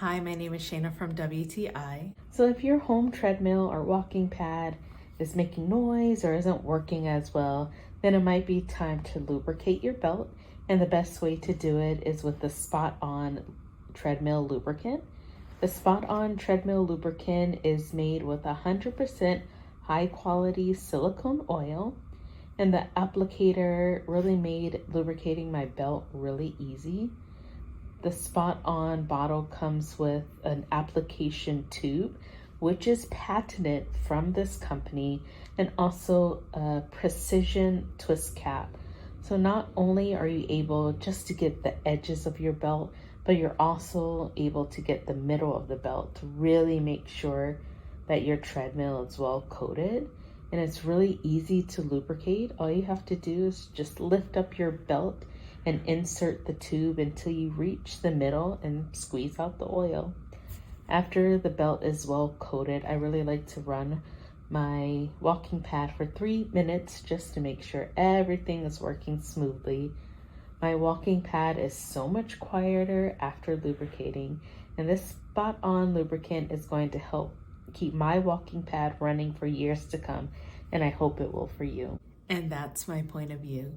Hi, my name is Shayna from WTI. So if your home treadmill or walking pad is making noise or isn't working as well, then it might be time to lubricate your belt. And the best way to do it is with the spot-on treadmill lubricant. The spot-on treadmill lubricant is made with 100% high-quality silicone oil. And the applicator really made lubricating my belt really easy. The spot-on bottle comes with an application tube, which is patented from this company, and also a precision twist cap. So not only are you able just to get the edges of your belt, but you're also able to get the middle of the belt to really make sure that your treadmill is well coated. And it's really easy to lubricate. All you have to do is just lift up your belt and insert the tube until you reach the middle and squeeze out the oil. After the belt is well coated, I really like to run my walking pad for 3 minutes just to make sure everything is working smoothly. My walking pad is so much quieter after lubricating, and this spot-on lubricant is going to help keep my walking pad running for years to come, and I hope it will for you. And that's my point of view.